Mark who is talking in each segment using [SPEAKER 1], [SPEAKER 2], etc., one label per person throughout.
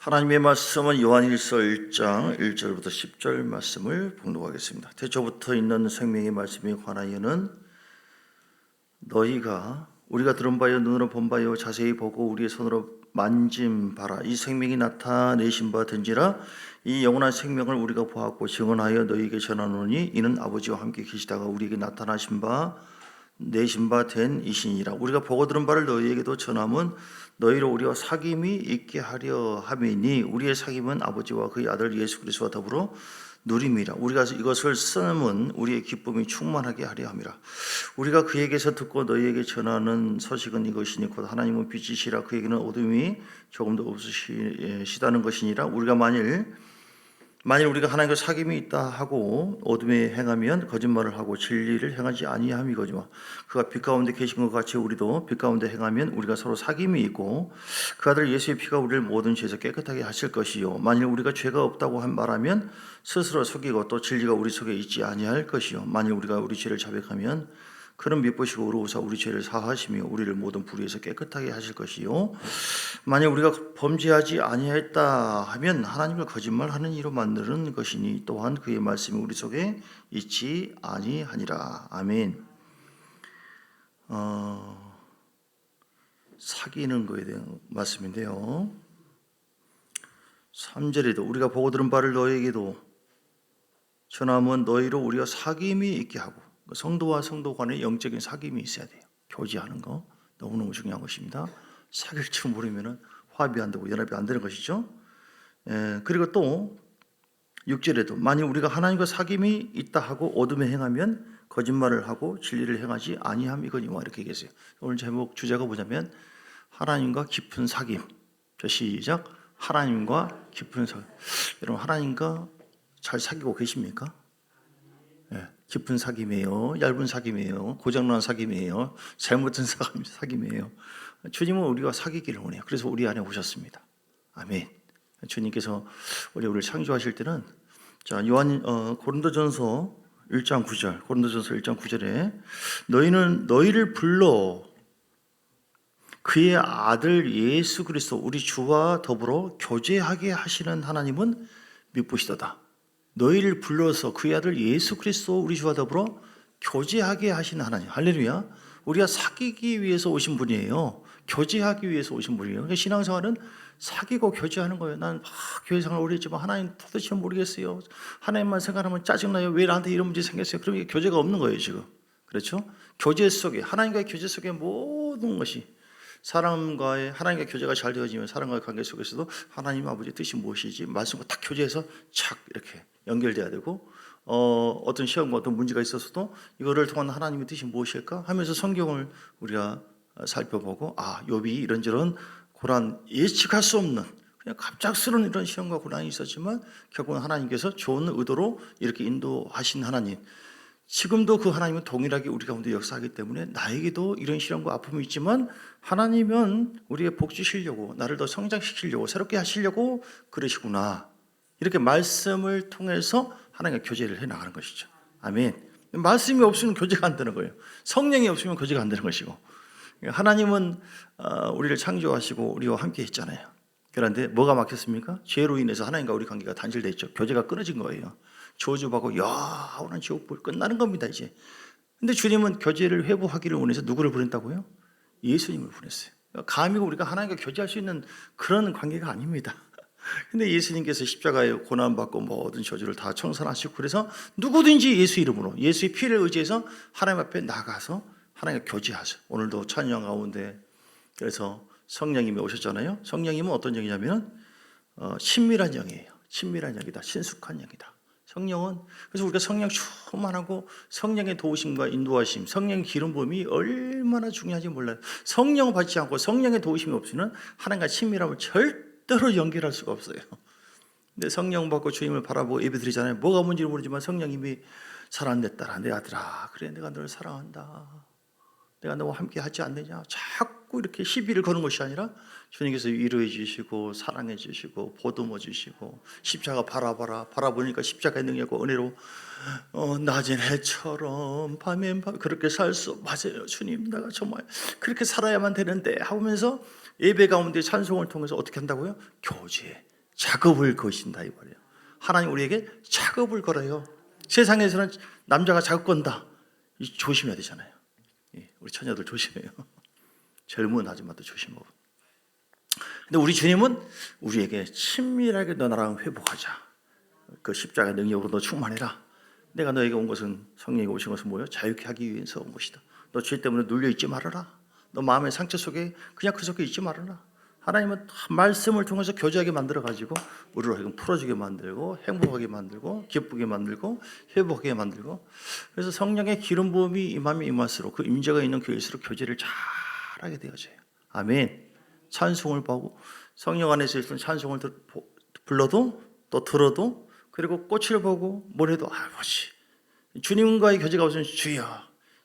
[SPEAKER 1] 하나님의 말씀은 요한일서 1장 1절부터 10절 말씀을 봉독하겠습니다. 태초부터 있는 생명의 말씀에 관하여는 너희가 우리가 들은 바요 눈으로 본 바요 자세히 보고 우리의 손으로 만진 바라 이 생명이 나타내신 바 된지라. 이 영원한 생명을 우리가 보았고 증언하여 너희에게 전하노니 이는 아버지와 함께 계시다가 우리에게 나타나신 바 내신 바 된 이신이라. 우리가 보고 들은 바를 너희에게도 전함은 너희로 우리와 사귐이 있게 하려 함이니 우리의 사귐은 아버지와 그의 아들 예수 그리스도와 더불어 누림이라. 우리가 이것을 쓰는 우리의 기쁨이 충만하게 하려 함이라. 우리가 그에게서 듣고 너희에게 전하는 소식은 이것이니 곧 하나님은 빛이시라 그에게는 어둠이 조금도 없으시다는 것이니라. 우리가 만일 우리가 하나님과 사귐이 있다 하고 어둠에 행하면 거짓말을 하고 진리를 행하지 아니함이거니와 그가 빛 가운데 계신 것 같이 우리도 빛 가운데 행하면 우리가 서로 사귐이 있고 그 아들 예수의 피가 우리를 모든 죄에서 깨끗하게 하실 것이요 만일 우리가 죄가 없다고 말하면 스스로 속이고 또 진리가 우리 속에 있지 아니할 것이요 만일 우리가 우리 죄를 자백하면 그는 미쁘시고 의로우사 우리 죄를 사하시며 우리를 모든 불의에서 깨끗하게 하실 것이요 만약 우리가 범죄하지 아니했다 하면 하나님을 거짓말하는 이로 만드는 것이니 또한 그의 말씀이 우리 속에 있지 아니하니라. 아멘. 사귀는 거에 대한 말씀인데요. 3절에도 우리가 보고 들은 바를 너희에게도 전함은 너희로 우리가 사귐이 있게 하고 성도와 성도 간의 영적인 사귐이 있어야 돼요. 교제하는 거 너무너무 중요한 것입니다. 사귈 줄 모르면 화합이 안 되고 연합이 안 되는 것이죠. 그리고 또 6절에도 만일 우리가 하나님과 사귐이 있다 하고 어둠에 행하면 거짓말을 하고 진리를 행하지 아니함이거니와 이렇게 얘기했어요. 오늘 제목 주제가 뭐냐면 하나님과 깊은 사귐. 자 시작. 하나님과 깊은 사귐. 여러분 하나님과 잘 사귀고 계십니까? 깊은 사귐이에요. 얇은 사귐이에요. 고장난 사귐이에요. 잘못된 사귐이에요. 주님은 우리와 사귀기를 원해요. 그래서 우리 안에 오셨습니다. 아멘. 주님께서 우리를 창조하실 때는 자 고린도전서 1장 9절 고린도전서 1장 9절에 너희는 너희를 불러 그의 아들 예수 그리스도 우리 주와 더불어 교제하게 하시는 하나님은 미쁘시도다. 너희를 불러서 그의 아들 예수 그리스도 우리 주와 더불어 교제하게 하시는 하나님. 할렐루야. 우리가 사귀기 위해서 오신 분이에요. 교제하기 위해서 오신 분이에요. 그러니까 신앙생활은 사귀고 교제하는 거예요. 난 교회 생활 오래 했지만 하나님 도대체 모르겠어요. 하나님만 생각하면 짜증나요. 왜 나한테 이런 문제 생겼어요? 그럼 이게 교제가 없는 거예요 지금. 그렇죠? 교제 속에 하나님과의 교제 속에 모든 것이 하나님과 교제가 잘 되어지면 사람과의 관계 속에서도 하나님 아버지의 뜻이 무엇이지 말씀과 딱 교제해서 착 이렇게 연결돼야 되고 어떤 시험과 어떤 문제가 있어서도 이거를 통한 하나님의 뜻이 무엇일까 하면서 성경을 우리가 살펴보고 욥이 이런저런 고난 예측할 수 없는 그냥 갑작스러운 이런 시험과 고난이 있었지만 결국은 하나님께서 좋은 의도로 이렇게 인도하신 하나님. 지금도 그 하나님은 동일하게 우리 가운데 역사하기 때문에 나에게도 이런 시련과 아픔이 있지만 하나님은 우리의 복 주시려고 나를 더 성장시키려고 새롭게 하시려고 그러시구나. 이렇게 말씀을 통해서 하나님과 교제를 해나가는 것이죠. 아멘. 말씀이 없으면 교제가 안 되는 거예요. 성령이 없으면 교제가 안 되는 것이고 하나님은 우리를 창조하시고 우리와 함께 했잖아요. 그런데 뭐가 막혔습니까? 죄로 인해서 하나님과 우리 관계가 단절됐죠. 교제가 끊어진 거예요. 저주받고 오늘 지옥불 끝나는 겁니다 이제. 근데 주님은 교제를 회복하기를 원해서 누구를 보냈다고요? 예수님을 보냈어요. 감히 우리가 하나님과 교제할 수 있는 그런 관계가 아닙니다. 근데 예수님께서 십자가에 고난받고 모든 저주를 다 청산하시고 그래서 누구든지 예수 이름으로 예수의 피를 의지해서 하나님 앞에 나가서 하나님과 교제하세요. 오늘도 찬양 가운데 그래서 성령님이 오셨잖아요. 성령님은 어떤 영이냐면 친밀한 영이에요. 친밀한 영이다. 친숙한 영이다. 성령은 그래서 우리가 성령 충만하고 성령의 도우심과 인도하심, 성령의 기름 부음이 얼마나 중요한지 몰라요. 성령 받지 않고 성령의 도우심이 없이는 하나님과 친밀함을 절대로 연결할 수가 없어요. 근데 성령 받고 주님을 바라보고 예배드리잖아요. 뭐가 뭔지 모르지만 성령님이 사랑하는 내 딸아, 내 아들아, 그래 내가 너를 사랑한다. 내가 너와 함께 하지 않느냐. 자꾸 이렇게 시비를 거는 것이 아니라 주님께서 위로해 주시고 사랑해 주시고 보듬어 주시고 십자가 바라보니까 십자가의 능력과 은혜로 낮은 해처럼 밤엔 밤 그렇게 살 수 맞아요. 주님 내가 정말 그렇게 살아야만 되는데 하면서 예배 가운데 찬송을 통해서 어떻게 한다고요? 교제. 작업을 거신다 이 말이에요. 하나님 우리에게 작업을 걸어요. 세상에서는 남자가 작업 건다. 조심해야 되잖아요. 우리 처녀들 조심해요. 젊은 아줌마도 조심하고. 근데 우리 주님은 우리에게 친밀하게 너 나랑 회복하자. 그 십자가의 능력으로 너 충만해라. 내가 너에게 온 것은, 성령이 오신 것은 뭐예요? 자유케 하기 위해서 온 것이다. 너 죄 때문에 눌려 있지 말아라. 너 마음의 상처 속에 그냥 그 속에 있지 말아라. 하나님은 말씀을 통해서 교제하게 만들어가지고 우리를 하여금 풀어지게 만들고 행복하게 만들고 기쁘게 만들고 회복하게 만들고, 그래서 성령의 기름 부음이 임하면 임할수록 그 임재가 있는 교회일수록 교제를 잘하게 되어져요. 아멘. 찬송을 보고 성령 안에서 있는 찬송을 불러도 또 들어도, 그리고 꽃을 보고 뭘 해도 아버지 주님과의 교제가 없으면 주여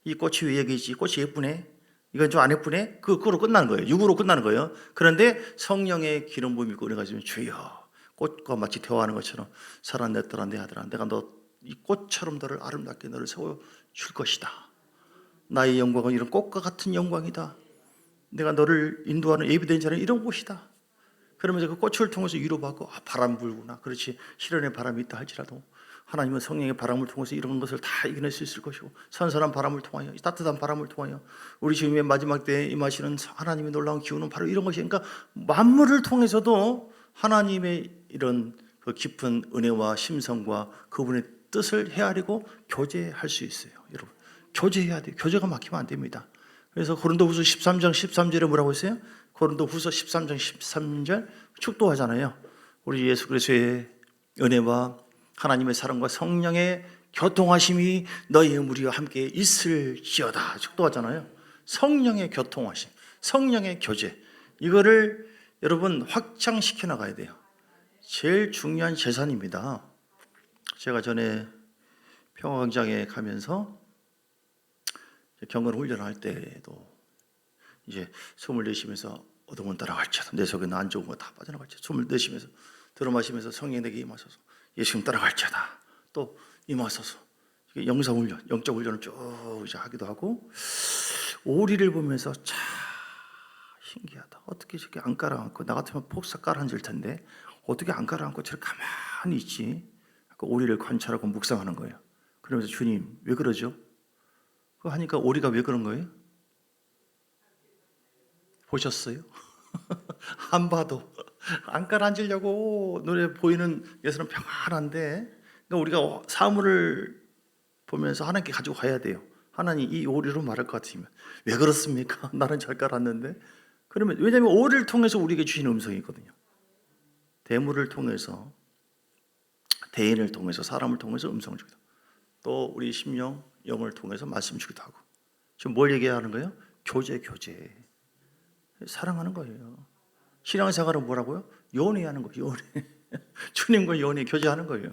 [SPEAKER 1] 이 꽃이 왜 여기 있지? 꽃이 예쁘네. 이건 좀 안 예쁘네. 그거로 끝나는 거예요. 육으로 끝나는 거예요. 그런데 성령의 기름 부음이 있고 우리가 지금 주여 꽃과 마치 대화하는 것처럼 사랑 내 딸아 내 아들아 내가 너 이 꽃처럼 너를 아름답게 너를 세워줄 것이다. 나의 영광은 이런 꽃과 같은 영광이다. 내가 너를 인도하는 예비된 자는 이런 곳이다. 그러면서 그 꽃을 통해서 위로받고 바람 불구나. 그렇지. 실현의 바람이 있다 할지라도 하나님은 성령의 바람을 통해서 이런 것을 다 이겨낼 수 있을 것이고, 선선한 바람을 통하여 따뜻한 바람을 통하여 우리 주님의 마지막 때에 임하시는 하나님의 놀라운 기운은 바로 이런 것이, 그러니까 만물을 통해서도 하나님의 이런 그 깊은 은혜와 심성과 그분의 뜻을 헤아리고 교제할 수 있어요. 여러분 교제해야 돼요. 교제가 막히면 안 됩니다. 그래서 고린도후서 13장 13절에 뭐라고 했어요? 고린도후서 13장 13절 축도하잖아요. 우리 예수 그리스도의 은혜와 하나님의 사랑과 성령의 교통하심이 너희의 무리와 함께 있을지어다 축도하잖아요. 성령의 교통하심, 성령의 교제, 이거를 여러분 확장시켜 나가야 돼요. 제일 중요한 재산입니다. 제가 전에 평화광장에 가면서 경건 훈련할 때도 이제 숨을 내쉬면서 어둠은 따라갈지어다 내 속에 안 좋은 거 다 빠져나갈지어다 숨을 내쉬면서 들어 마시면서 성령 내게 임하소서 예수님 따라갈지어다 또 임하소서, 영상훈련, 영적 훈련을 쭉 이제 하기도 하고, 오리를 보면서 참 신기하다. 어떻게 저렇게 안 깔아앉고, 나 같으면 폭삭 깔아앉을 텐데 어떻게 안 깔아앉고 저렇게 가만히 있지? 그 오리를 관찰하고 묵상하는 거예요. 그러면서 주님 왜 그러죠? 그거 하니까 오리가 왜 그런 거예요? 보셨어요? 안 봐도 안 깔아앉으려고 눈에 보이는 예수는 평안한데, 그러니까 우리가 사물을 보면서 하나님께 가지고 가야 돼요. 하나님 이 오리로 말할 것 같으면 왜 그렇습니까? 나는 잘 깔았는데. 그러면 왜냐하면 오리를 통해서 우리에게 주시는 음성이 있거든요. 대물을 통해서, 대인을 통해서, 사람을 통해서 음성을 주기도 하고, 또 우리 심령, 영을 통해서 말씀 주기도 하고. 지금 뭘 얘기하는 거예요? 교제. 사랑하는 거예요. 신앙생활은 뭐라고요? 연애하는 거예요. 연애. 주님과 연애 교제하는 거예요.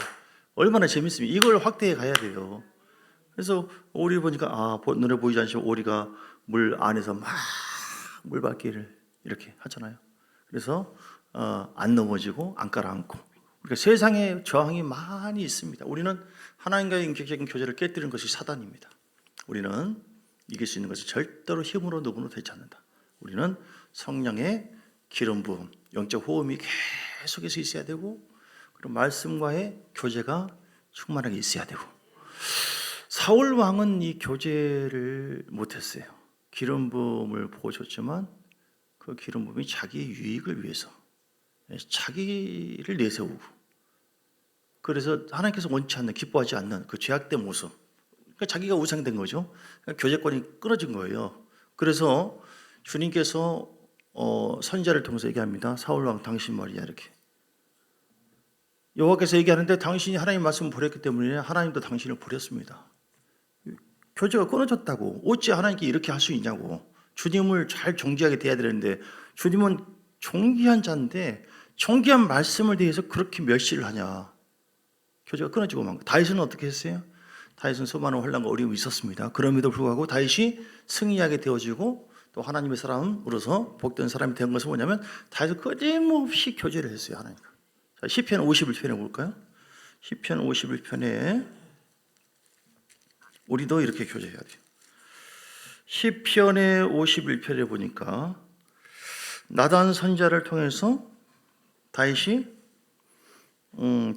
[SPEAKER 1] 얼마나 재밌습니까? 이걸 확대해 가야 돼요. 그래서 오리 보니까 눈에 보이지 않지만 오리가 물 안에서 막 물받기를 이렇게 하잖아요. 그래서 안 넘어지고 안 깔아앉고. 그러니까 세상에 저항이 많이 있습니다. 우리는 하나님과의 인격적인 교제를 깨뜨리는 것이 사단입니다. 우리는 이길 수 있는 것이 절대로 힘으로 누구도 되지 않는다. 우리는 성령의 기름 부음, 영적 호흡이 계속해서 있어야 되고, 그리고 말씀과의 교제가 충만하게 있어야 되고. 사울 왕은 이 교제를 못했어요. 기름 부음을 보여줬지만 그 기름 부음이 자기의 유익을 위해서, 자기를 내세우고, 그래서 하나님께서 원치 않는, 기뻐하지 않는 그 죄악된 모습, 그러니까 자기가 우상된 거죠. 그러니까 교제권이 끊어진 거예요. 그래서 주님께서 선지자를 통해서 얘기합니다. 사울 왕 당신 말이야 이렇게. 여호와께서 얘기하는데 당신이 하나님 말씀을 버렸기 때문에 하나님도 당신을 버렸습니다. 교제가 끊어졌다고. 어찌 하나님께 이렇게 할 수 있냐고. 주님을 잘 존귀하게 대해야 되는데, 주님은 존귀한 자인데 존귀한 말씀을 대해서 그렇게 멸시를 하냐. 교제가 끊어지고 만 거. 다윗은 어떻게 했어요? 다윗은 수많은 환난과 어려움이 있었습니다. 그럼에도 불구하고 다윗이 승리하게 되어지고 또 하나님의 사람으로서 복된 사람이 된 것은 뭐냐면, 다윗은 끊임없이 교제를 했어요, 하나님과. 자, 시편 51편에 볼까요? 시편 51편에 우리도 이렇게 교제해야 돼요. 시편의 51편에 보니까 나단 선지자를 통해서 다윗이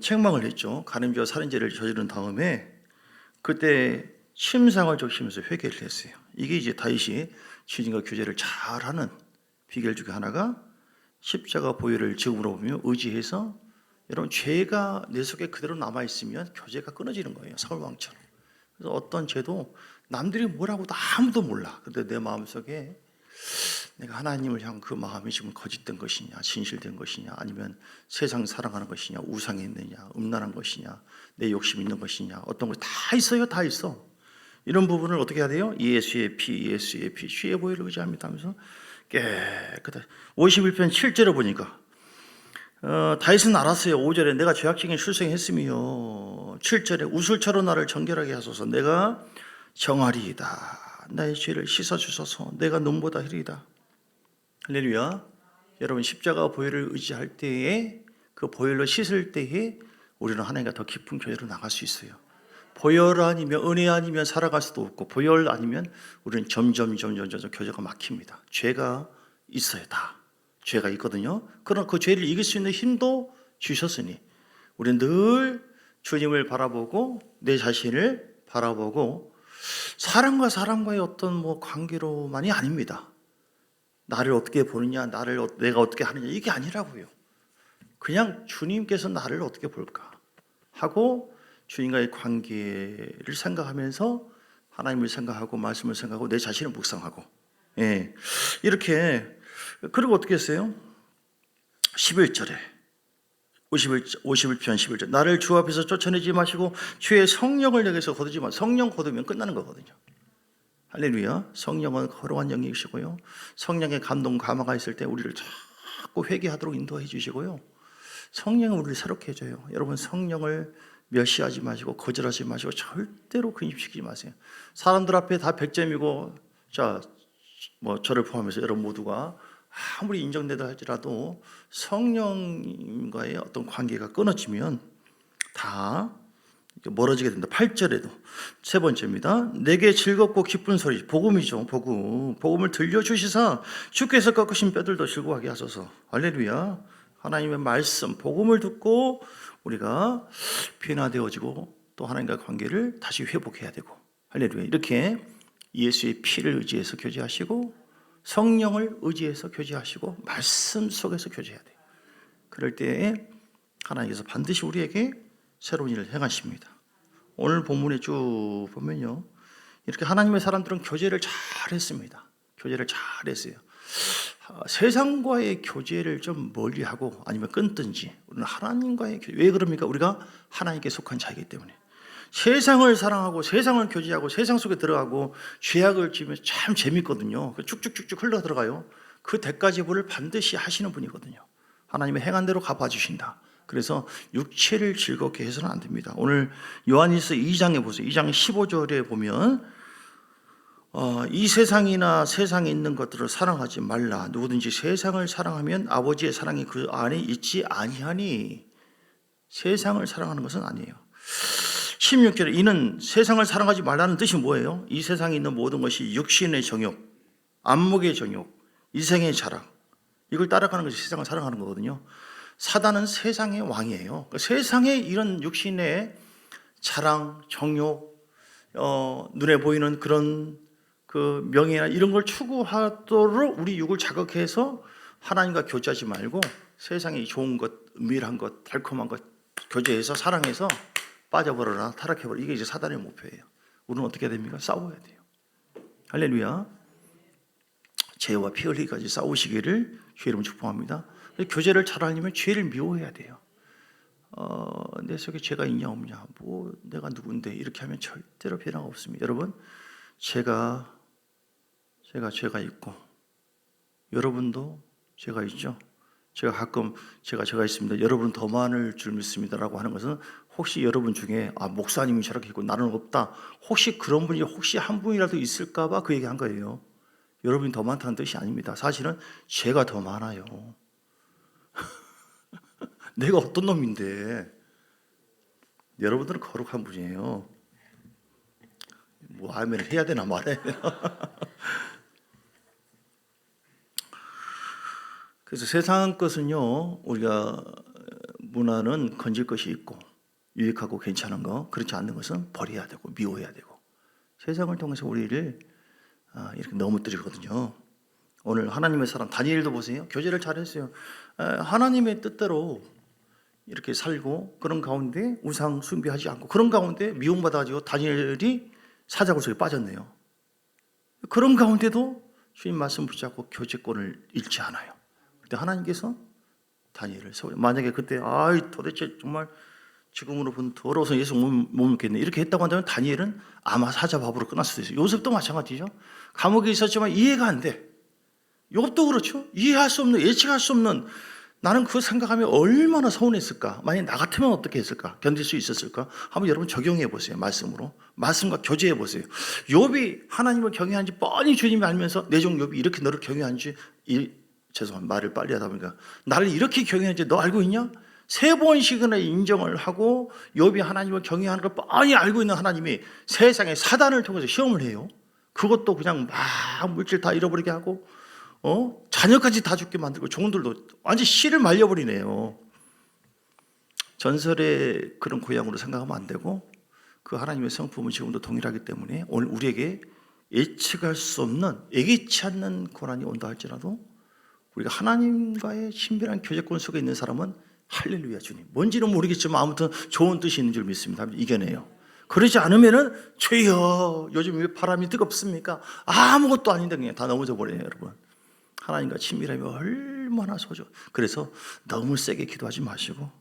[SPEAKER 1] 책망을 했죠. 간음죄와 살인죄를 저지른 다음에 그때 침상을 적시면서 회개를 했어요. 이게 이제 다윗이 주님과 교제를 잘하는 비결 중에 하나가 십자가 보혈을 지금으로 보면 의지해서, 여러분 죄가 내 속에 그대로 남아 있으면 교제가 끊어지는 거예요. 사울 왕처럼. 그래서 어떤 죄도 남들이 뭐라고도 아무도 몰라. 근데 내 마음속에 내가 하나님을 향한 그 마음이 지금 거짓된 것이냐, 진실된 것이냐, 아니면 세상 사랑하는 것이냐, 우상이 있느냐, 음란한 것이냐, 내 욕심 있는 것이냐, 어떤 것 다 있어요. 다 있어. 이런 부분을 어떻게 해야 돼요? 예수의 피, 예수의 피, 주의 보혈을 의지합니다 하면서 깨끗하게. 51편 7절에 보니까 다윗은 알았어요. 5절에 내가 죄악중에 출생했으며 7절에 우술처럼 나를 정결하게 하소서. 내가 정하리이다. 나의 죄를 씻어주소서. 내가 눈보다 희리이다. 할렐루야. 여러분 십자가 보혈을 의지할 때에, 그 보혈로 씻을 때에 우리는 하나님과 더 깊은 교제로 나갈 수 있어요. 보혈 아니면, 은혜 아니면 살아갈 수도 없고, 보혈 아니면 우리는 점점 교제가 막힙니다. 죄가 있어요. 다 죄가 있거든요. 그러나 그 죄를 이길 수 있는 힘도 주셨으니 우리는 늘 주님을 바라보고 내 자신을 바라보고, 사람과 사람과의 어떤 관계로만이 아닙니다. 나를 어떻게 보느냐, 내가 어떻게 하느냐, 이게 아니라고요. 그냥 주님께서 나를 어떻게 볼까 하고 주님과의 관계를 생각하면서 하나님을 생각하고 말씀을 생각하고 내 자신을 묵상하고, 이렇게. 그리고 어떻게 했어요? 11절에 51편 11절 나를 주 앞에서 쫓아내지 마시고 주의 성령을 내게서 거두지 마시고. 성령 거두면 끝나는 거거든요. 할렐루야. 성령은 거룩한 영이시고요, 성령의 감동 감화가 있을 때 우리를 자꾸 회개하도록 인도해 주시고요, 성령은 우리를 새롭게 해줘요. 여러분 성령을 멸시하지 마시고 거절하지 마시고 절대로 근심시키지 마세요. 사람들 앞에 다 100점이고 저를 포함해서 여러분 모두가 아무리 인정되다 할지라도 성령과의 어떤 관계가 끊어지면 다 멀어지게 된다. 8절에도 세 번째입니다. 내게 즐겁고 기쁜 소리, 복음이죠. 복음을 들려주시사 주께서 꺾으신 뼈들도 즐거워하게 하소서. 할렐루야. 하나님의 말씀, 복음을 듣고 우리가 변화되어지고 또 하나님과 관계를 다시 회복해야 되고, 할렐루야. 이렇게 예수의 피를 의지해서 교제하시고 성령을 의지해서 교제하시고 말씀 속에서 교제해야 돼요. 그럴 때에 하나님께서 반드시 우리에게 새로운 일을 행하십니다. 오늘 본문에 쭉 보면요, 이렇게 하나님의 사람들은 교제를 잘했습니다. 교제를 잘했어요. 세상과의 교제를 좀 멀리하고 아니면 끊든지, 우리는 하나님과의 교제. 왜 그럽니까? 우리가 하나님께 속한 자이기 때문에. 세상을 사랑하고 세상을 교제하고 세상 속에 들어가고 죄악을 지으면 참 재밌거든요. 쭉쭉쭉쭉 흘러 들어가요. 그 대가 지불을 반드시 하시는 분이거든요. 하나님의 행한 대로 갚아주신다. 그래서 육체를 즐겁게 해서는 안 됩니다. 오늘 요한일서 2장에 보세요. 2장 15절에 보면 이 세상이나 세상에 있는 것들을 사랑하지 말라. 누구든지 세상을 사랑하면 아버지의 사랑이 그 안에 있지 아니하니. 세상을 사랑하는 것은 아니에요. 16절에 이는 세상을 사랑하지 말라는 뜻이 뭐예요? 이 세상에 있는 모든 것이 육신의 정욕, 안목의 정욕, 이생의 자랑, 이걸 따라가는 것이 세상을 사랑하는 거거든요. 사단은 세상의 왕이에요. 세상의 이런 육신의 자랑, 정욕, 눈에 보이는 그런 그 명예나 이런 걸 추구하도록 우리 육을 자극해서 하나님과 교제하지 말고 세상의 좋은 것, 은밀한 것, 달콤한 것 교제해서 사랑해서 빠져버려라, 타락해버려. 이게 이제 사단의 목표예요. 우리는 어떻게 해야 됩니까? 싸워야 돼요. 할렐루야. 죄와 피 흘리기까지 싸우시기를 주의 이름으로 축복합니다. 교제를 잘하려면 죄를 미워해야 돼요. 내 속에 죄가 있냐 없냐, 내가 누군데, 이렇게 하면 절대로 변화가 없습니다. 여러분, 제가 죄가 있고 여러분도 죄가 있죠. 제가 가끔 제가 있습니다, 여러분은 더 많을 줄 믿습니다라고 하는 것은 혹시 여러분 중에 목사님이 저렇게 있고 나는 없다, 혹시 그런 분이 혹시 한 분이라도 있을까 봐 그 얘기한 거예요. 여러분이 더 많다는 뜻이 아닙니다. 사실은 죄가 더 많아요. 내가 어떤 놈인데. 여러분들은 거룩한 분이에요. 아멘을 해야 되나 말아야 되나. 그래서 세상 것은요, 우리가 문화는 건질 것이 있고 유익하고 괜찮은 거, 그렇지 않는 것은 버려야 되고 미워해야 되고, 세상을 통해서 우리를 이렇게 넘어뜨리거든요. 오늘 하나님의 사람 다니엘도 보세요. 교제를 잘했어요. 하나님의 뜻대로 이렇게 살고, 그런 가운데 우상 숭배하지 않고, 그런 가운데 미움받아가지고 다니엘이 사자굴 속에 빠졌네요. 그런 가운데도 주님 말씀 붙잡고 교제권을 잃지 않아요. 그때 하나님께서 다니엘을 세워요. 만약에 그때 도대체 정말 지금으로 본 더러워서 예수 못 믿겠네 이렇게 했다고 한다면 다니엘은 아마 사자밥으로 끝날 수도 있어요. 요셉도 마찬가지죠. 감옥에 있었지만 이해가 안 돼. 욥도 그렇죠. 이해할 수 없는, 예측할 수 없는, 나는 그거 생각하면 얼마나 서운했을까. 만약에 나 같으면 어떻게 했을까, 견딜 수 있었을까. 한번 여러분 적용해 보세요. 말씀으로, 말씀과 교제해 보세요. 욥이 하나님을 경외한지 뻔히 주님이 알면서 내 종 욥이 이렇게 너를 경외한지, 죄송합니다, 말을 빨리 하다 보니까, 나를 이렇게 경외한지 너 알고 있냐? 3번씩이나 인정을 하고 욥이 하나님을 경외하는 걸 뻔히 알고 있는 하나님이 세상에 사단을 통해서 시험을 해요. 그것도 그냥 막 물질 다 잃어버리게 하고 자녀까지 다 죽게 만들고, 종들도 완전 씨를 말려버리네요. 전설의 그런 고향으로 생각하면 안 되고, 그 하나님의 성품은 지금도 동일하기 때문에 오늘 우리에게 예측할 수 없는, 예기치 않는 고난이 온다 할지라도 우리가 하나님과의 신비한 교제권 속에 있는 사람은 할렐루야 주님, 뭔지는 모르겠지만 아무튼 좋은 뜻이 있는 줄 믿습니다. 이겨내요. 그러지 않으면은 주여 요즘 왜 바람이 뜨겁습니까? 아무것도 아닌데 그냥 다 넘어져 버려요. 여러분, 하나님과 친밀함이 얼마나 소중. 그래서 너무 세게 기도하지 마시고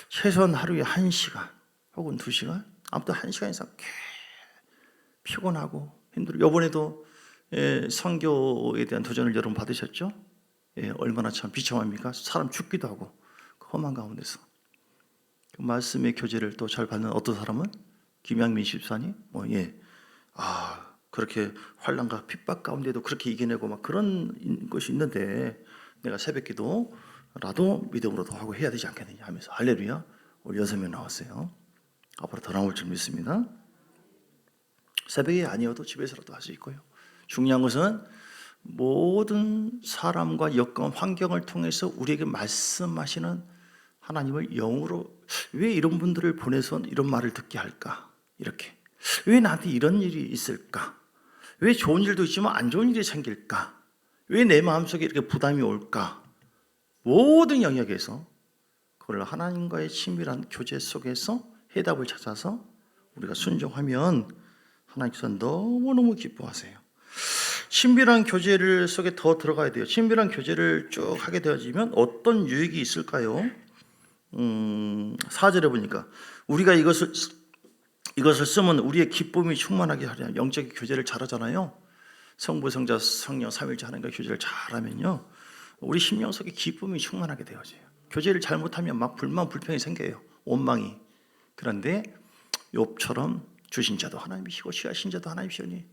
[SPEAKER 1] 최소한 하루에 1시간 혹은 2시간, 아무튼 1시간 이상 피곤하고 힘들어. 이번에도 선교에 대한 도전을 여러분 받으셨죠? 얼마나 참 비참합니까? 사람 죽기도 하고 그 험한 가운데서 그 말씀의 교제를 또 잘 받는 어떤 사람은 김양민 집사님, 그렇게 환난과 핍박 가운데도 그렇게 이겨내고 막 그런 것이 있는데, 내가 새벽기도라도 믿음으로도 하고 해야 되지 않겠느냐 하면서 할렐루야, 우리 6명 나왔어요. 앞으로 더 나올 줄 믿습니다. 새벽이 아니어도 집에서라도 할 수 있고요. 중요한 것은 모든 사람과 여건 환경을 통해서 우리에게 말씀하시는 하나님을 영으로, 왜 이런 분들을 보내서 이런 말을 듣게 할까, 이렇게 왜 나한테 이런 일이 있을까, 왜 좋은 일도 있지만 안 좋은 일이 생길까, 왜 내 마음속에 이렇게 부담이 올까, 모든 영역에서 그걸 하나님과의 친밀한 교제 속에서 해답을 찾아서 우리가 순종하면 하나님께서 너무너무 기뻐하세요. 친밀한 교제를 속에 더 들어가야 돼요. 친밀한 교제를 쭉 하게 되어지면 어떤 유익이 있을까요? 4절에 보니까 우리가 이것을 쓰면 우리의 기쁨이 충만하게 하려. 영적인 교제를 잘하잖아요. 성부, 성자, 성령, 삼위일체 하나님과 교제를 잘하면요, 우리 심령 속에 기쁨이 충만하게 되어져요. 교제를 잘못하면 막 불만, 불평이 생겨요. 원망이. 그런데 욥처럼 주신 자도 하나님이시고 취하신 자도 하나님이시니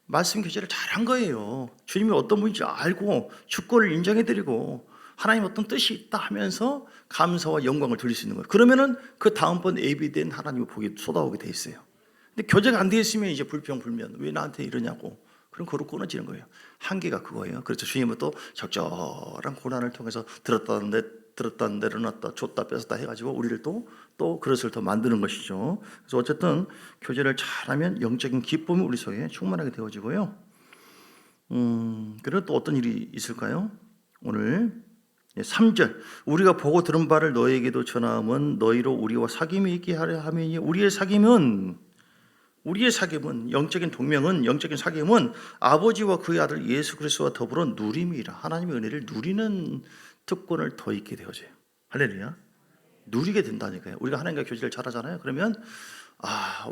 [SPEAKER 1] 말씀 교제를 잘한 거예요. 주님이 어떤 분인지 알고 주권을 인정해드리고 하나님 어떤 뜻이 있다 하면서 감사와 영광을 돌릴 수 있는 거예요. 그러면은 그 다음번 예비된 하나님의 복이 쏟아오게 돼 있어요. 근데 교제가 안 돼 있으면 이제 불평, 불면, 왜 나한테 이러냐고, 그럼 그로 끊어지는 거예요. 한계가 그거예요. 그래서 주님은 또 적절한 고난을 통해서 들었다 내려놨다, 줬다 뺏었다 해가지고 우리를 또 그릇을 더 만드는 것이죠. 그래서 어쨌든 교제를 잘하면 영적인 기쁨이 우리 속에 충만하게 되어지고요. 그리고 또 어떤 일이 있을까요? 오늘 3절, 우리가 보고 들은 바를 너에게도 전하면 너희로 우리와 사귐이 있게 하려 함이니, 우리의 사귐은, 영적인 동명은, 영적인 사귐은 아버지와 그의 아들 예수 그리스도와 더불어 누림이라. 하나님의 은혜를 누리는 특권을 더 있게 되어져요. 할렐루야. 누리게 된다니까요. 우리가 하나님과 교제를 잘하잖아요. 그러면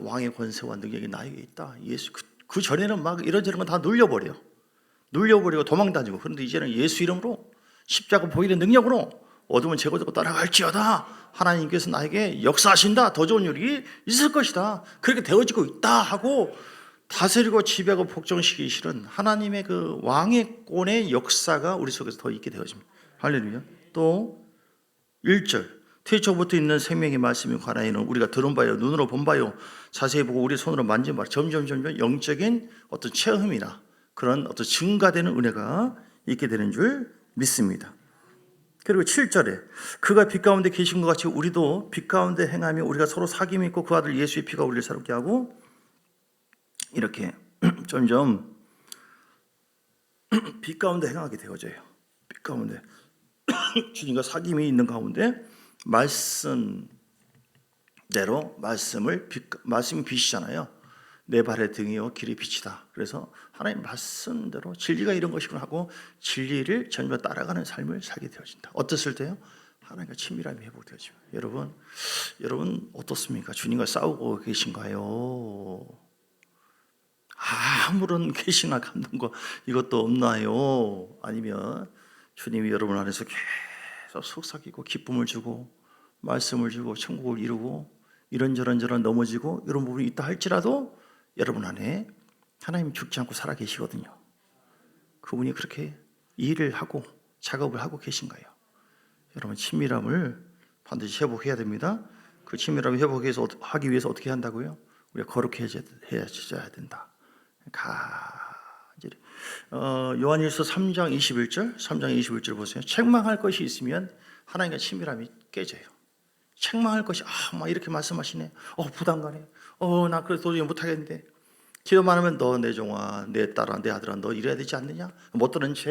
[SPEAKER 1] 왕의 권세와 능력이 나에게 있다. 예수, 그 전에는 막 이런저런 건 다 눌려버리고 도망다니고, 그런데 이제는 예수 이름으로 십자가 보이는 능력으로 어둠은 제거되고 따라갈지어다. 하나님께서 나에게 역사하신다. 더 좋은 일이 있을 것이다. 그렇게 되어지고 있다 하고 다스리고 지배하고 복종시키시는 하나님의 그 왕의 권의 역사가 우리 속에서 더 있게 되어집니다. 할렐루야. 또 1절, 태초부터 있는 생명의 말씀이 관하여는 우리가 들은 바요, 눈으로 본 바요, 자세히 보고 우리 손으로 만진 바, 점점 영적인 어떤 체험이나 그런 어떤 증가되는 은혜가 있게 되는 줄 믿습니다. 그리고 7절에 그가 빛 가운데 계신 것 같이 우리도 빛 가운데 행하며 우리가 서로 사귐이 있고 그 아들 예수의 피가 우리를 새롭게 하고, 이렇게 점점 빛 가운데 행하게 되어져요. 빛 가운데 주님과 사귐이 있는 가운데 말씀대로, 말씀이 빛이잖아요. 내 발의 등이요 길이 빛이다. 그래서 하나님 말씀대로 진리가 이런 것이구나 하고 진리를 전혀 따라가는 삶을 살게 되어진다. 어땠을 때요? 하나님과 친밀함이 회복되어지죠. 여러분 어떻습니까? 주님과 싸우고 계신가요? 아무런 계시나 감동과 이것도 없나요? 아니면 주님이 여러분 안에서 계속 속삭이고 기쁨을 주고 말씀을 주고 천국을 이루고 이런저런 넘어지고 이런 부분이 있다 할지라도 여러분 안에 하나님이 죽지 않고 살아 계시거든요. 그분이 그렇게 일을 하고 작업을 하고 계신가요? 여러분 친밀함을 반드시 회복해야 됩니다. 그 친밀함을 회복해서 하기 위해서 어떻게 한다고요? 우리가 거룩해져야 된다. 요한일서 3장 21절 보세요. 책망할 것이 있으면 하나님과 친밀함이 깨져요. 책망할 것이 막 이렇게 말씀하시네. 부담가네. 나 그래서 도저히 못하겠는데. 기도만 하면 너 내 종아, 내 딸아, 내 아들아, 너 이래야 되지 않느냐? 못 들은 채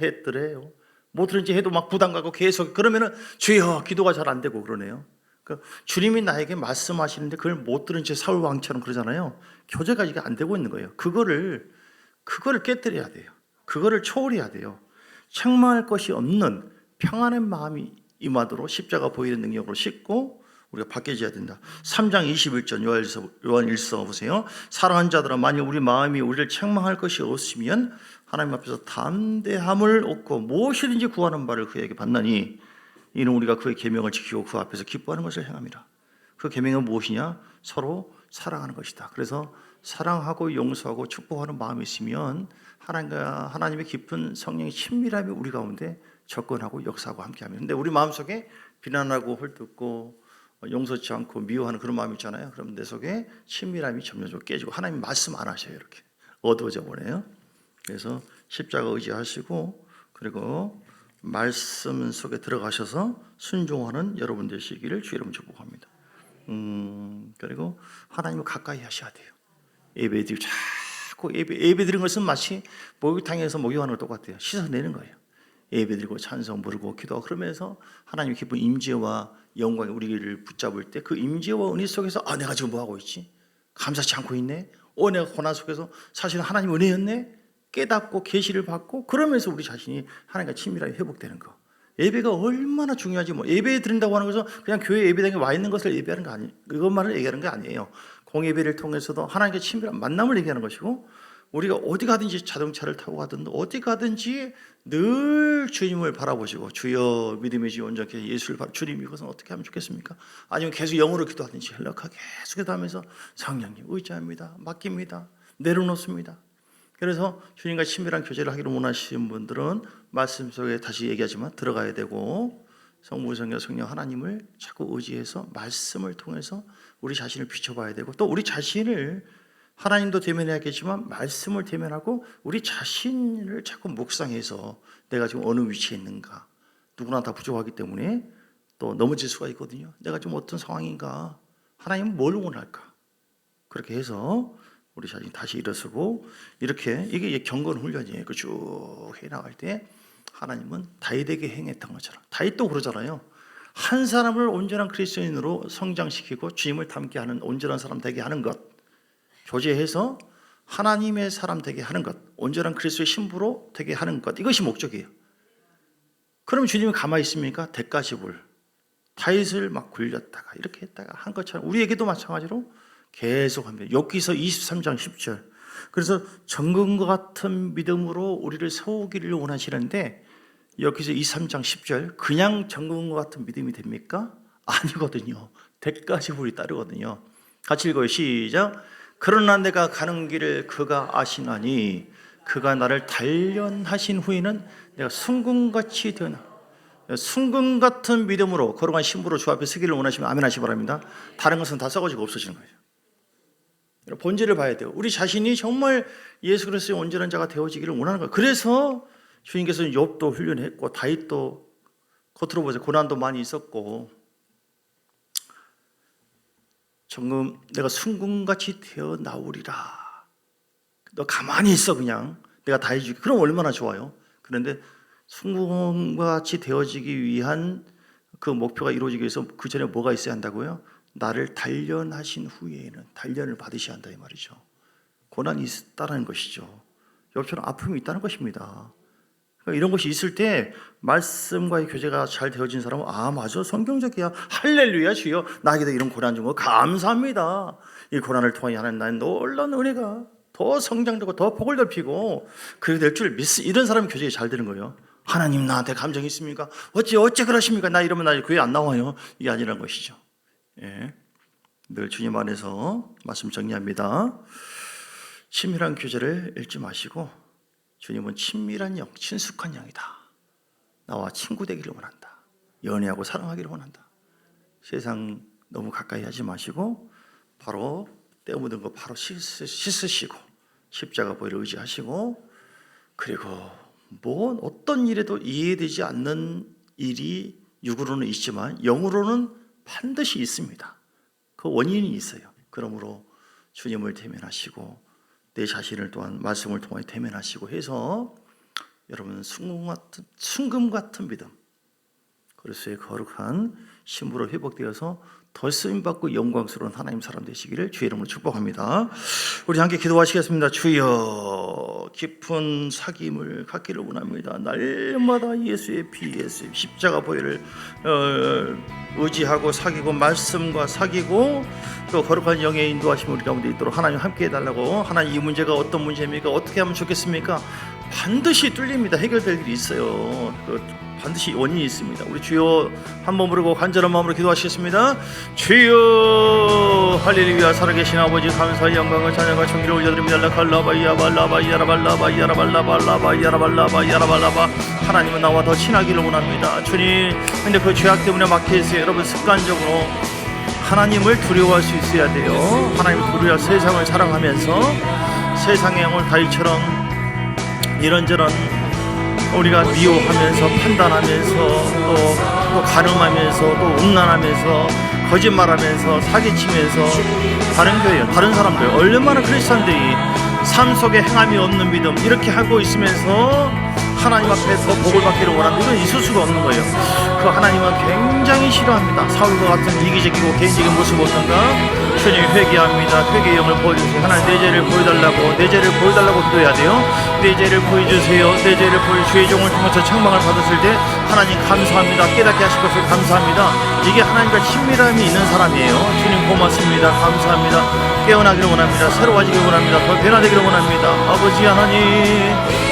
[SPEAKER 1] 했더래요. 못 들은 채 해도 막 부담가고 계속 그러면은 주여 기도가 잘 안 되고 그러네요. 그러니까 주님이 나에게 말씀하시는데 그걸 못 들은 채 사울 왕처럼 그러잖아요. 교제가 이게 안 되고 있는 거예요. 그거를 깨뜨려야 돼요. 그거를 초월해야 돼요. 책망할 것이 없는 평안의 마음이 임하도록 십자가 보이는 능력으로 싣고 우리가 바뀌어져야 된다. 3장 21절 요한일서 보세요. 사랑하는 자들아 만일 우리 마음이 우리를 책망할 것이 없으면 하나님 앞에서 담대함을 얻고 무엇이든지 구하는 바를 그에게 받나니 이는 우리가 그의 계명을 지키고 그 앞에서 기뻐하는 것을 행함이라. 그 계명은 무엇이냐? 서로 사랑하는 것이다. 그래서 사랑하고 용서하고 축복하는 마음이 있으면 하나님과 하나님의 깊은 성령의 친밀함이 우리 가운데 접근하고 역사하고 함께합니다. 근데 우리 마음속에 비난하고 헐뜯고 용서치 않고 미워하는 그런 마음이 있잖아요. 그럼 내 속에 친밀함이 점점 깨지고 하나님 말씀 안 하셔요. 이렇게 어두워져 버려요. 그래서 십자가 의지하시고 그리고 말씀 속에 들어가셔서 순종하는 여러분 되시기를 주의 이름으로 축복합니다. 그리고 하나님을 가까이 하셔야 돼요. 예배드리고 자꾸 예배 드리는 것은 마치 목욕탕에서 목욕하는 것 똑같아요. 씻어내는 거예요. 예배드리고 찬송 부르고 기도하고 그러면서 하나님의 기쁜 임재와 영광이 우리를 붙잡을 때 그 임재와 은혜 속에서 내가 지금 뭐 하고 있지? 감사치 않고 있네. 내가 고난 속에서 사실은 하나님 은혜였네. 깨닫고 계시를 받고 그러면서 우리 자신이 하나님과 친밀함이 회복되는 거. 예배가 얼마나 중요하지. 예배 드린다고 하는 것은 그냥 교회 예배당에 와 있는 것을 예배하는 거 아니에요. 그것만을 얘기하는 게 아니에요. 공예배를 통해서도 하나님과 친밀한 만남을 얘기하는 것이고 우리가 어디 가든지 자동차를 타고 가든 어디 가든지 늘 주님을 바라보시고 주여 믿음의 주 온전케 예수를 주님 이것은 어떻게 하면 좋겠습니까? 아니면 계속 영어로 기도하든지 연락하게 계속 기도하면서 성령님 의지합니다. 맡깁니다. 내려놓습니다. 그래서 주님과 친밀한 교제를 하기를 원하시는 분들은 말씀 속에 다시 얘기하지만 들어가야 되고 성부 성령 성령 하나님을 자꾸 의지해서 말씀을 통해서 우리 자신을 비춰봐야 되고 또 우리 자신을 하나님도 대면해야겠지만 말씀을 대면하고 우리 자신을 자꾸 묵상해서 내가 지금 어느 위치에 있는가. 누구나 다 부족하기 때문에 또 넘어질 수가 있거든요. 내가 지금 어떤 상황인가. 하나님은 뭘 원할까. 그렇게 해서 우리 자신이 다시 일어서고 이렇게 이게 경건 훈련이에요. 쭉 해나갈 때 하나님은 다윗에게 행했던 것처럼 다윗도 그러잖아요. 한 사람을 온전한 그리스도인으로 성장시키고 주님을 닮게 하는 온전한 사람 되게 하는 것 교제해서 하나님의 사람 되게 하는 것 온전한 그리스도의 신부로 되게 하는 것 이것이 목적이에요. 그럼 주님이 가만히 있습니까? 대가시불 다윗을 막 굴렸다가 이렇게 했다가 한 것처럼 우리에게도 마찬가지로 계속합니다. 욥기서 23장 10절. 그래서 정금과 같은 믿음으로 우리를 세우기를 원하시는데 여기서 23장 10절 그냥 정금과 같은 믿음이 됩니까? 아니거든요. 대가시불이 따르거든요. 같이 읽어요. 시작. 그러나 내가 가는 길을 그가 아시나니 그가 나를 단련하신 후에는 내가 순금같이 되나. 순금 같은 믿음으로 거룩한 신부로 주 앞에 서기를 원하시면 아멘 하시기 바랍니다. 다른 것은 다 썩어지고 없어지는 거예요. 본질을 봐야 돼요. 우리 자신이 정말 예수 그리스도의 온전한 자가 되어지기를 원하는 거예요. 그래서 주님께서는 욥도 훈련했고 다윗도 겉으로 보세요. 고난도 많이 있었고 정금 내가 순금같이 되어 나오리라. 너 가만히 있어. 그냥 내가 다 해줄게. 그럼 얼마나 좋아요. 그런데 순금같이 되어지기 위한 그 목표가 이루어지기 위해서 그 전에 뭐가 있어야 한다고요? 나를 단련하신 후에는 단련을 받으셔야 한다 이 말이죠. 고난이 있다는 것이죠. 옆처럼 아픔이 있다는 것입니다. 그러니까 이런 것이 있을 때 말씀과의 교제가 잘 되어진 사람은 아 맞아 성경적이야. 할렐루야 주여 나에게도 이런 고난 준 거 감사합니다. 이 고난을 통해 하나님 나의 놀라운 은혜가 더 성장되고 더 복을 넓히고 그렇게 될 줄 믿습니다. 이런 사람이 교제가 잘 되는 거예요. 하나님 나한테 감정이 있습니까? 어째 그러십니까? 나 이러면 나 교회 안 나와요. 이게 아니라는 것이죠. 예. 늘 주님 안에서 말씀 정리합니다. 친밀한 교제를 잃지 마시고 주님은 친밀한 영, 친숙한 영이다. 나와 친구 되기를 원한다. 연애하고 사랑하기를 원한다. 세상 너무 가까이 하지 마시고 바로 때 묻은 거 바로 씻으시고 십자가 보혈을 의지하시고 그리고 뭐 어떤 일에도 이해되지 않는 일이 육으로는 있지만 영으로는 반드시 있습니다. 그 원인이 있어요. 그러므로 주님을 대면하시고 내 자신을 또한 말씀을 통해 대면하시고 해서 여러분 순금 같은 믿음 그리스도의 거룩한 신부로 회복되어서 더 쓰임받고 영광스러운 하나님 사람 되시기를 주의 이름으로 축복합니다. 우리 함께 기도하시겠습니다. 주여 깊은 사귐을 갖기를 원합니다. 날마다 예수의 피 예수의 십자가 보혈을 의지하고 사귀고 말씀과 사귀고 또 거룩한 영의 인도하심 우리 가운데 있도록 하나님 함께 해달라고. 하나님 이 문제가 어떤 문제입니까? 어떻게 하면 좋겠습니까? 반드시 뚫립니다. 해결될 일이 있어요. 반드시 원인이 있습니다. 우리 주여 한 번 부르고 간절한 마음으로 기도하시겠습니다. 주여 할렐루야. 살아계신 아버지 감사의 영광과 찬양과 존귀를 올려드립니다. 라칼라바이야발라바이야라발라바이야라발라바이야라발라바이야라발라바. 하나님은 나와 더 친하기를 원합니다. 주님 근데 그 죄악 때문에 막혀있어요. 여러분 습관적으로 하나님을 두려워할 수 있어야 돼요. 하나님을 두려워 세상을 사랑하면서 세상의 영을 다윗처럼 이런저런 우리가 미워하면서 판단하면서 또 가늠하면서 또 음란하면서 거짓말하면서 사기치면서 다른 교회 다른 사람들 얼마나 크리스찬들이 삶 속에 행함이 없는 믿음 이렇게 하고 있으면서 하나님 앞에 더 복을 받기를 원하는데 이건 있을 수가 없는 거예요. 그 하나님은 굉장히 싫어합니다. 사울과 같은 이기적이고 개인적인 모습 없는가? 주님 회개합니다. 회개의 영을 보여주세요. 하나님 내 죄를 보여달라고 내 죄를 보여달라고 기도해야 돼요. 내 죄를 보여주세요. 내 죄를 보여 주의 종을 통해서 책망을 받았을 때 하나님 감사합니다. 깨닫게 하실 것을 감사합니다. 이게 하나님과 친밀함이 있는 사람이에요. 주님 고맙습니다. 감사합니다. 깨어나기를 원합니다. 새로워지기를 원합니다. 더 변화되기를 원합니다. 아버지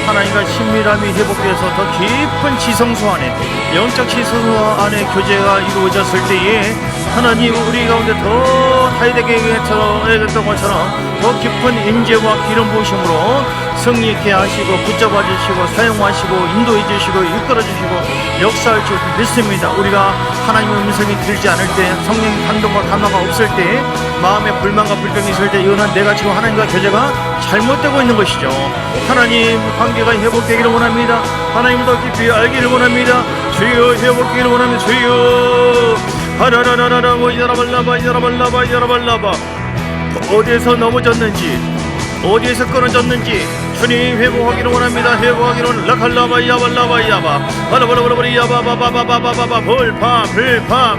[SPEAKER 1] 하나님과 친밀함이 회복돼서 더 깊은 지성소 안에 영적 지성소 안에 교제가 이루어졌을 때에 하나님 우리 가운데 더 다윗에게 했던 것처럼 더 깊은 임재와 기름 부으심으로 승리 있게 하시고 붙잡아 주시고 사용하시고 인도해 주시고 이끌어 주시고 역사할 줄 믿습니다. 우리가 하나님의 음성이 들지 않을 때 성령의 감동과 감화가 없을 때 마음에 불만과 불평이 있을 때 이거는 내가 지금 하나님과 교제가 잘못되고 있는 것이죠. 하나님 관계가 회복되기를 원합니다. 하나님 더 깊이 알기를 원합니다. 주여 회복되기를 원합니다. 주여 하라라라라라 야라발라바 어디에서 넘어졌는지 어디에서 끊어졌는지 주님 회복하기를 원합니다. 회복하기를 원합니다. 라칼라바야발라바야바 바라바라바리야바바바바바바바 불파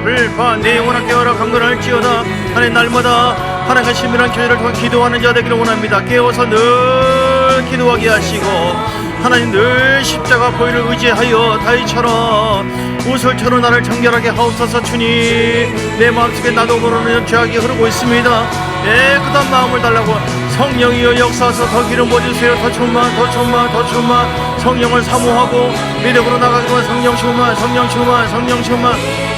[SPEAKER 1] 내 영혼아 깨어라 강건할지어다. 하나님 날마다 하나님과 친밀한 교제를 통해 기도하는 자 되기를 원합니다. 깨워서 늘 기도하게 하시고 하나님 늘 십자가 보혈을 의지하여 다윗처럼 우설처럼 나를 정결하게 하옵소서. 주님 내 마음속에 나도 모르는 죄악이 흐르고 있습니다. 깨끗한 마음을 달라고 성령이여 역사하셔서 더 기름 부어주세요. 더 충만 성령을 사모하고 믿음으로 나가기만 성령 충만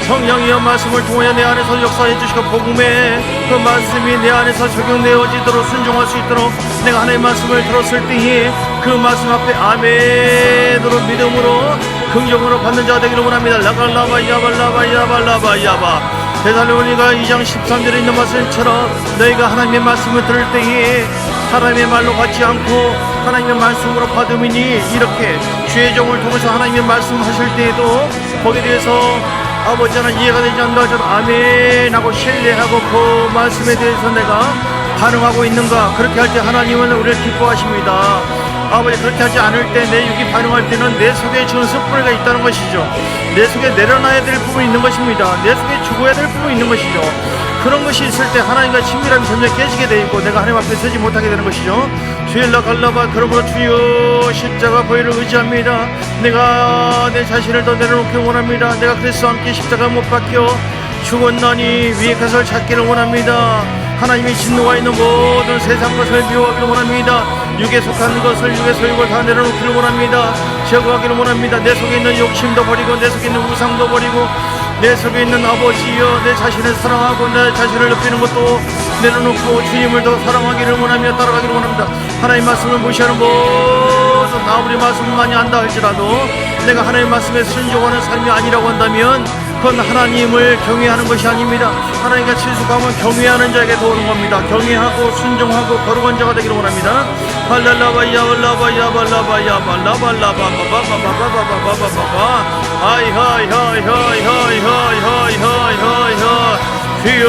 [SPEAKER 1] 성령이여 말씀을 통하여 내 안에서 역사해 주시고 복음의 그 말씀이 내 안에서 적용되어지도록 순종할 수 있도록 내가 하나님의 말씀을 들었을 때에 그 말씀 앞에 아멘으로 믿음으로 긍정으로 받는 자 되기를 원합니다. 라갈라바야발라바야발라바야바 데살로니가 2장 13절에 있는 말씀처럼 너희가 하나님의 말씀을 들을 때에 사람의 말로 받지 않고 하나님의 말씀으로 받음이니 이렇게 주의 종을 통해서 하나님의 말씀하실 때에도 거기에 대해서 아버지 하나님 이해가 되지 않는다 하셔도 아멘 하고 신뢰하고 그 말씀에 대해서 내가 반응하고 있는가, 그렇게 할 때 하나님은 우리를 기뻐하십니다. 아버지, 그렇게 하지 않을 때 내 육이 반응할 때는 내 속에 지금 습불가 있다는 것이죠. 내 속에 내려놔야 될 부분이 있는 것입니다. 내 속에 죽어야 될 부분이 있는 것이죠. 그런 것이 있을 때 하나님과 친밀함이 점점 깨지게 되어 있고 내가 하나님 앞에 서지 못하게 되는 것이죠. 주일라 갈라바. 그러므로 주여 십자가 보혈을 의지합니다. 내가 내 자신을 더 내려놓기 원합니다. 내가 그리스도와 함께 십자가 못 박혀 죽었나니 위에 것을 찾기를 원합니다. 하나님이 진노가 있는 모든 세상 것을 미워하기를 원합니다. 육에 속한 것을, 육의 소욕을 다 내려놓기를 원합니다. 제거하기를 원합니다. 내 속에 있는 욕심도 버리고 내 속에 있는 우상도 버리고 내 속에 있는 아버지여 내 자신을 사랑하고 내 자신을 높이는 것도 내려놓고 주님을 더 사랑하기를 원하며 따라가기를 원합니다. 하나님 말씀을 무시하는 모든 아무리 말씀을 많이 안다 할지라도 내가 하나님 말씀에 순종하는 삶이 아니라고 한다면 그건 하나님을 경외하는 것이 아닙니다. 하나님과 친숙하면 경외하는 자에게 도우는 겁니다. 경외하고 순종하고 거룩한 자가 되기를 원합니다. 할랄라바야 발라바야 발라바야 발라발라바바바바바바바바바바바바 하이하이하이하이하이하이하이하이하 주여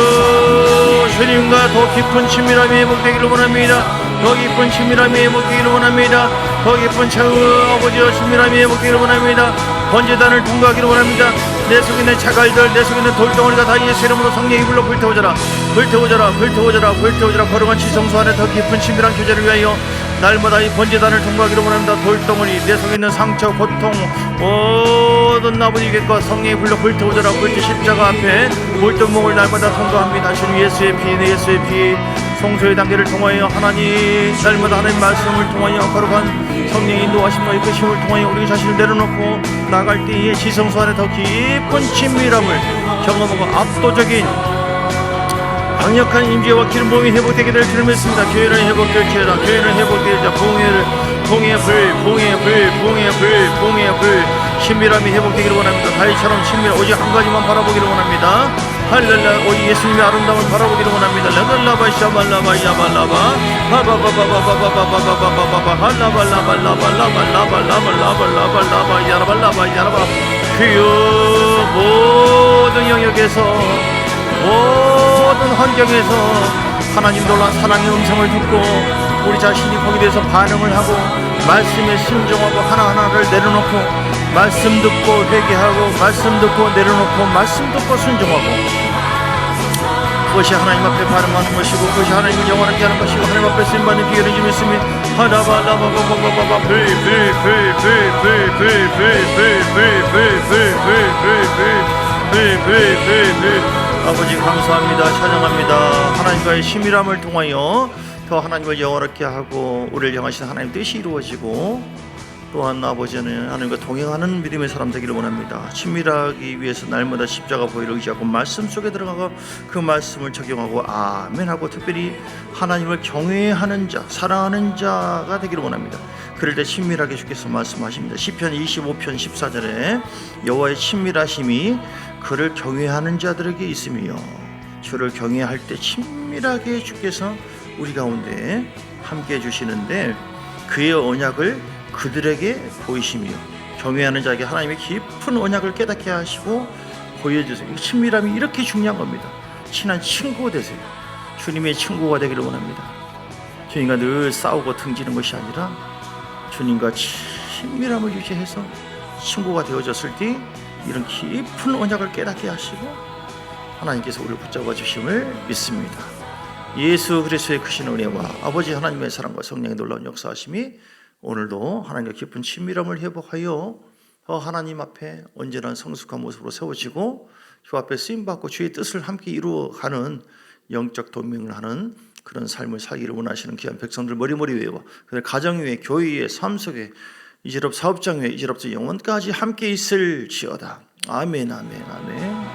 [SPEAKER 1] 주님과 더 깊은 친밀함이 회복되기를 원합니다. 더 깊은 친밀함이 회복되기를 원합니다. 더 깊은 아버지와 친밀함이 회복되기를 원합니다. 번제단을 통과하기를 원합니다. 내 속에 있는 자갈들, 내 속에 있는 돌덩어리가 다 예수 이름으로 성령이 불러 불태워져라. 불태워져라. 불태워져라. 불태워져라. 거룩한 지성소 안에 더 깊은 친밀한 교제를 위하여 날마다 이 번제단을 통과하기를 원합니다. 돌덩어리, 내 속에 있는 상처, 고통, 모든 아버지 객과 성령이 불러 불태워져라. 불태 십자가 앞에 물동목을 날마다 통과합니다. 주님 예수의 피, 내 예수의 피, 성소의 단계를 통하여 하나님 날마다 하나님 말씀을 통하여 거룩한 성령의 인도하심과 이끄심을 통하여 우리 자신을 내려놓고 나갈 때에 지성소 안에 더 깊은 친밀함을 경험하고 압도적인 강력한 임재와 기름 부음이 회복되게 될 줄 믿습니다. 교회는 회복될지어다. 교회는 회복될지어다. 봉의 불 친밀함이 회복되기를 원합니다. 다윗처럼 친밀 오직 한 가지만 바라보기를 원합니다. 할렐루야. 오직 예수님의 아름다움을 바라보기를 원합니다. 라발라바 샤발라바야발라바 하바바바바바바바바바바바바 할라발라발라발라발라발라발라발라발라바 야라발라바 야라바. 주여 모든 영역에서 모든 환경에서 하나님 놀란 사랑의 음성을 듣고 우리 자신이 거기에 대해서 반응을 하고 말씀에 순종하고 하나하나를 내려놓고 말씀 듣고 회개하고 말씀 듣고 내려놓고 말씀 듣고 순종하고 그것이 하나님 앞에 반응하는 것이고 그것이 하나님을 영원하게 하는 것이고 하나님 앞에 쓰임받는 기회를 좀 있으면 하나발라바바바바바바 아버지 감사합니다. 찬양합니다. 하나님과의 친밀함을 통하여 더 하나님을 영원하게 하고 우리를 향하신 하나님 뜻이 이루어지고 또한 아버지는 하나님과 동행하는 믿음의 사람 되기를 원합니다. 친밀하기 위해서 날마다 십자가 보혈을 의지하고 말씀 속에 들어가고 그 말씀을 적용하고 아멘하고 특별히 하나님을 경외하는 자, 사랑하는 자가 되기를 원합니다. 그럴 때 친밀하게 주께서 말씀하십니다. 시편 25편 14절에 여호와의 친밀하심이 그를 경외하는 자들에게 있으며 주를 경외할 때 친밀하게 주께서 우리 가운데 함께 해주시는데 그의 언약을 그들에게 보이시며 경외하는 자에게 하나님의 깊은 언약을 깨닫게 하시고 보여주세요. 친밀함이 이렇게 중요한 겁니다. 친한 친구 되세요. 주님의 친구가 되기를 원합니다. 주님과 늘 싸우고 등지는 것이 아니라 주님과 친밀함을 유지해서 친구가 되어졌을 때 이런 깊은 언약을 깨닫게 하시고 하나님께서 우리를 붙잡아 주심을 믿습니다. 예수 그리스도의 크신 은혜와 아버지 하나님의 사랑과 성령의 놀라운 역사하심이 오늘도 하나님과 깊은 친밀함을 회복하여 하나님 앞에 언제나 성숙한 모습으로 세워지고 주 앞에 쓰임받고 주의 뜻을 함께 이루어가는 영적 동맹을 하는 그런 삶을 살기를 원하시는 귀한 백성들 머리머리 위에와 가정 위에 교회 위에 삶 속에 이제롭 사업장 위에 이제롭서 영원까지 함께 있을지어다. 아멘 아멘 아멘.